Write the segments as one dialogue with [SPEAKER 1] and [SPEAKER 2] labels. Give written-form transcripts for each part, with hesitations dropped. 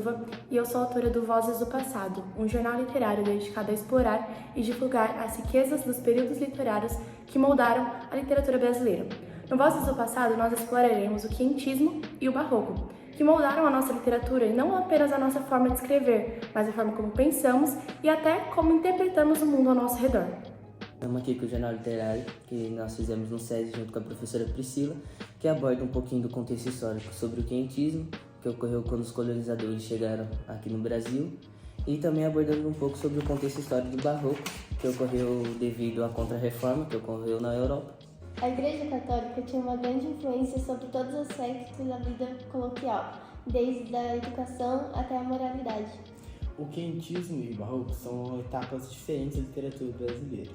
[SPEAKER 1] Silva e eu sou autora do Vozes do Passado, um jornal literário dedicado a explorar e divulgar as riquezas dos períodos literários que moldaram a literatura brasileira. No Vozes do Passado, nós exploraremos o quentismo e o barroco, que moldaram a nossa literatura e não apenas a nossa forma de escrever, mas a forma como pensamos e até como interpretamos o mundo ao nosso redor.
[SPEAKER 2] Estamos aqui com o jornal literário que nós fizemos no SESI junto com a professora Priscila, que aborda um pouquinho do contexto histórico sobre o quentismo, que ocorreu quando os colonizadores chegaram aqui no Brasil, e também abordando um pouco sobre o contexto histórico do barroco, que ocorreu devido à Contra-Reforma, que ocorreu na Europa.
[SPEAKER 3] A Igreja Católica tinha uma grande influência sobre todos os aspectos da vida coloquial, desde a educação até a moralidade.
[SPEAKER 4] O quentismo e o barroco são etapas diferentes da literatura brasileira.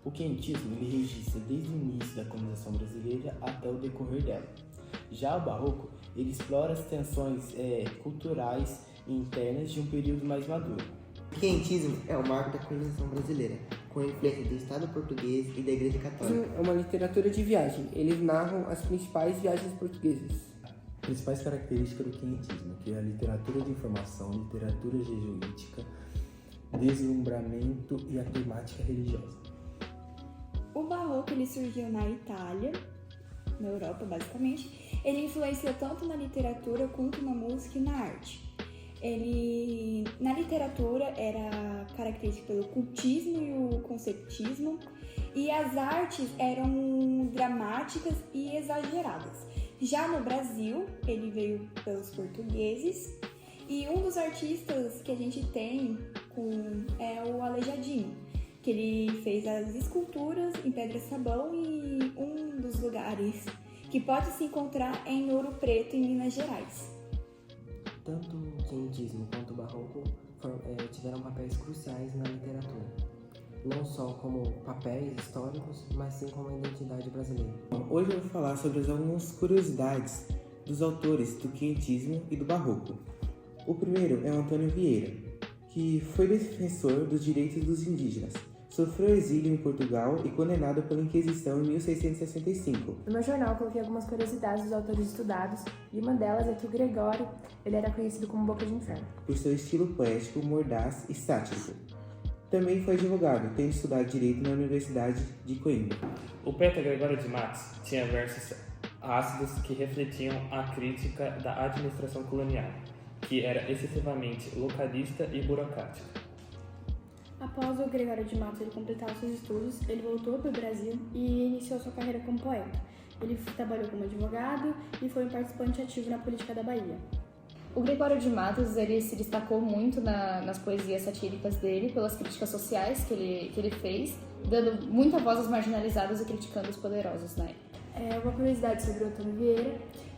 [SPEAKER 4] O quentismo ele registra desde o início da colonização brasileira até o decorrer dela. Já o barroco ele explora as tensões culturais e internas de um período mais maduro.
[SPEAKER 5] O quentismo é o marco da colonização brasileira, com a influência do Estado português e da Igreja Católica.
[SPEAKER 6] É uma literatura de viagem. Eles narram as principais viagens portuguesas.
[SPEAKER 7] Principais características do quentismo, que é a literatura de informação, literatura jesuítica, deslumbramento e a temática religiosa.
[SPEAKER 8] O barroco ele surgiu na Itália, na Europa basicamente. Ele influenciou tanto na literatura quanto na música e na arte. Ele, na literatura, era característico pelo cultismo e o conceptismo, e as artes eram dramáticas e exageradas. Já no Brasil, ele veio pelos portugueses, e um dos artistas que a gente tem é o Aleijadinho, que ele fez as esculturas em pedra-sabão e um dos lugares que pode se encontrar é em Ouro Preto, em Minas Gerais.
[SPEAKER 2] Tanto o quentismo quanto o barroco tiveram papéis cruciais na literatura, não só como papéis históricos, mas sim como a identidade brasileira.
[SPEAKER 4] Hoje eu vou falar sobre algumas curiosidades dos autores do quentismo e do barroco. O primeiro é o Antônio Vieira, que foi defensor dos direitos dos indígenas. Sofreu exílio em Portugal e condenado pela Inquisição em 1665.
[SPEAKER 1] No meu jornal, eu coloquei algumas curiosidades dos autores estudados, e uma delas é que o Gregório ele era conhecido como Boca de Inferno,
[SPEAKER 4] por seu estilo poético, mordaz e sático. Também foi advogado, tendo estudado Direito na Universidade de Coimbra.
[SPEAKER 9] O poeta Gregório de Matos tinha versos ácidos que refletiam a crítica da administração colonial, que era excessivamente localista e burocrática.
[SPEAKER 1] Após o Gregório de Matos ele completar os seus estudos, ele voltou para o Brasil e iniciou sua carreira como poeta. Ele trabalhou como advogado e foi um participante ativo na política da Bahia.
[SPEAKER 10] O Gregório de Matos ele se destacou muito nas poesias satíricas dele, pelas críticas sociais que ele fez, dando muita voz às marginalizadas e criticando os poderosos na época.
[SPEAKER 1] Uma curiosidade sobre o Antônio Vieira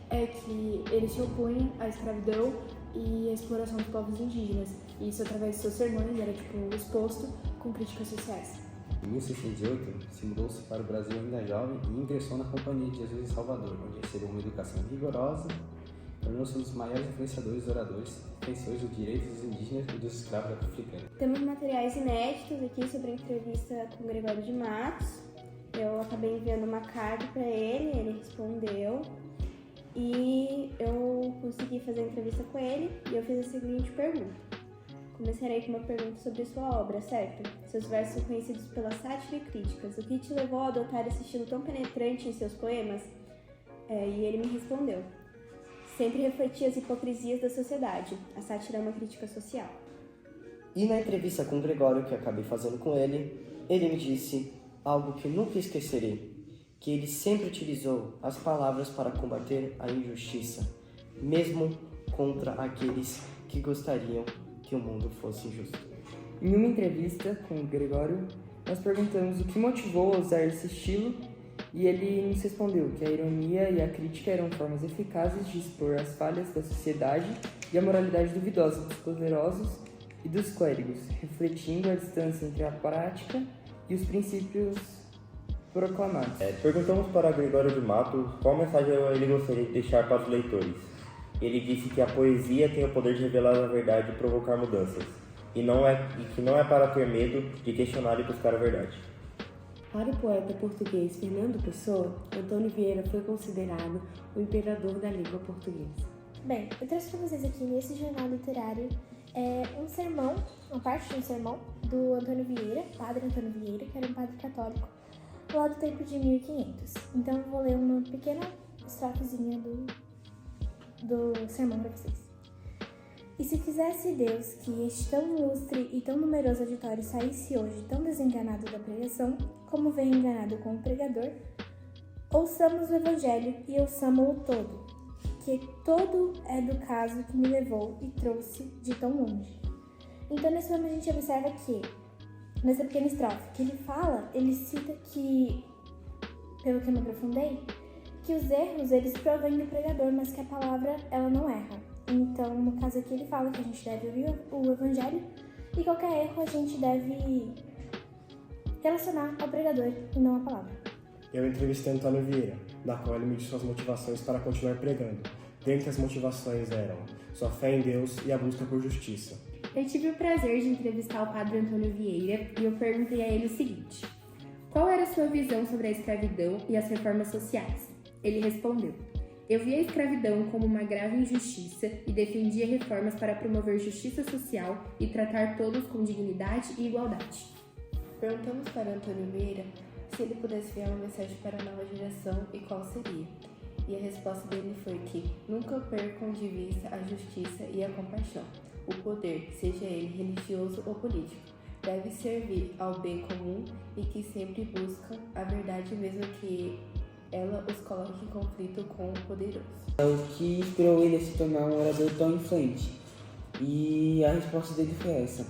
[SPEAKER 1] é que ele se opunha à escravidão e à exploração dos povos indígenas. E isso através de seus sermões era exposto com críticas sociais.
[SPEAKER 7] Em 1608, se mudou-se para o Brasil ainda jovem e ingressou na Companhia de Jesus em Salvador, onde recebeu uma educação rigorosa, tornou-se um dos maiores influenciadores e oradores defensores dos direitos dos indígenas e dos escravos africanos.
[SPEAKER 3] Temos materiais inéditos aqui sobre a entrevista com o Gregório de Matos. Eu acabei enviando uma carta para ele respondeu. E eu consegui fazer a entrevista com ele e eu fiz a seguinte pergunta. Começarei com uma pergunta sobre sua obra, certo? Seus versos são conhecidos pela sátira e críticas. O que te levou a adotar esse estilo tão penetrante em seus poemas? E ele me respondeu. Sempre refleti as hipocrisias da sociedade. A sátira é uma crítica social.
[SPEAKER 11] E na entrevista com o Gregório, que acabei fazendo com ele me disse algo que nunca esquecerei. Que ele sempre utilizou as palavras para combater a injustiça, mesmo contra aqueles que gostariam que o mundo fosse justo.
[SPEAKER 6] Em uma entrevista com o Gregório, nós perguntamos o que motivou a usar esse estilo e ele nos respondeu que a ironia e a crítica eram formas eficazes de expor as falhas da sociedade e a moralidade duvidosa dos poderosos e dos clérigos, refletindo a distância entre a prática e os princípios proclamados.
[SPEAKER 12] Perguntamos para Gregório de Matos qual mensagem ele gostaria de deixar para os leitores. Ele disse que a poesia tem o poder de revelar a verdade e provocar mudanças, e que não é para ter medo de questionar e buscar a verdade.
[SPEAKER 13] Para o poeta português Fernando Pessoa, Antônio Vieira foi considerado o imperador da língua portuguesa.
[SPEAKER 14] Bem, eu trouxe para vocês aqui nesse jornal literário um sermão, uma parte de um sermão do Antônio Vieira, padre Antônio Vieira, que era um padre católico lá do tempo de 1500. Então eu vou ler uma pequena estrofezinha do sermão para vocês. E se quisesse Deus que este tão ilustre e tão numeroso auditório saísse hoje tão desenganado da pregação, como vem enganado com o pregador, ouçamos o Evangelho e ouçamo-o todo, que todo é do caso que me levou e trouxe de tão longe. Então, nesse momento, a gente observa que, nessa pequena estrofe, que ele cita que, pelo que eu me aprofundei, que os erros, eles provêm do pregador, mas que a palavra, ela não erra. Então, no caso aqui, ele fala que a gente deve ouvir o Evangelho e qualquer erro a gente deve relacionar ao pregador e não à palavra.
[SPEAKER 15] Eu entrevistei Antônio Vieira, da qual ele me disse suas motivações para continuar pregando. Dentre as motivações eram sua fé em Deus e a busca por justiça.
[SPEAKER 16] Eu tive o prazer de entrevistar o padre Antônio Vieira e eu perguntei a ele o seguinte: qual era a sua visão sobre a escravidão e as reformas sociais? Ele respondeu: eu via a escravidão como uma grave injustiça e defendia reformas para promover justiça social e tratar todos com dignidade e igualdade.
[SPEAKER 1] Perguntamos para Antônio Vieira se ele pudesse enviar uma mensagem para a nova geração e qual seria. E a resposta dele foi que nunca percam de vista a justiça e a compaixão. O poder, seja ele religioso ou político, deve servir ao bem comum e que sempre buscam a verdade mesmo que ela os coloque em conflito com o poderoso.
[SPEAKER 2] É o que inspirou ele a se tornar um orador tão influente. E a resposta dele foi essa: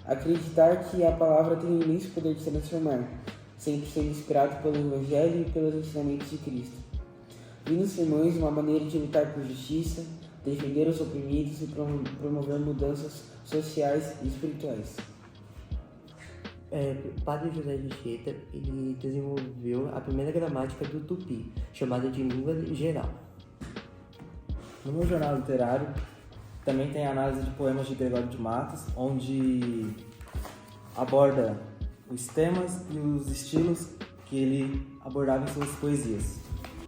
[SPEAKER 2] acreditar que a palavra tem o imenso poder de transformar, sempre sendo inspirado pelo Evangelho e pelos ensinamentos de Cristo. Vi nos sermões uma maneira de lutar por justiça, defender os oprimidos e promover mudanças sociais e espirituais.
[SPEAKER 5] O padre José Anchieta, ele desenvolveu a primeira gramática do tupi, chamada de língua geral.
[SPEAKER 4] No meu jornal literário também tem a análise de poemas de Gregório de Matos, onde aborda os temas e os estilos que ele abordava em suas poesias.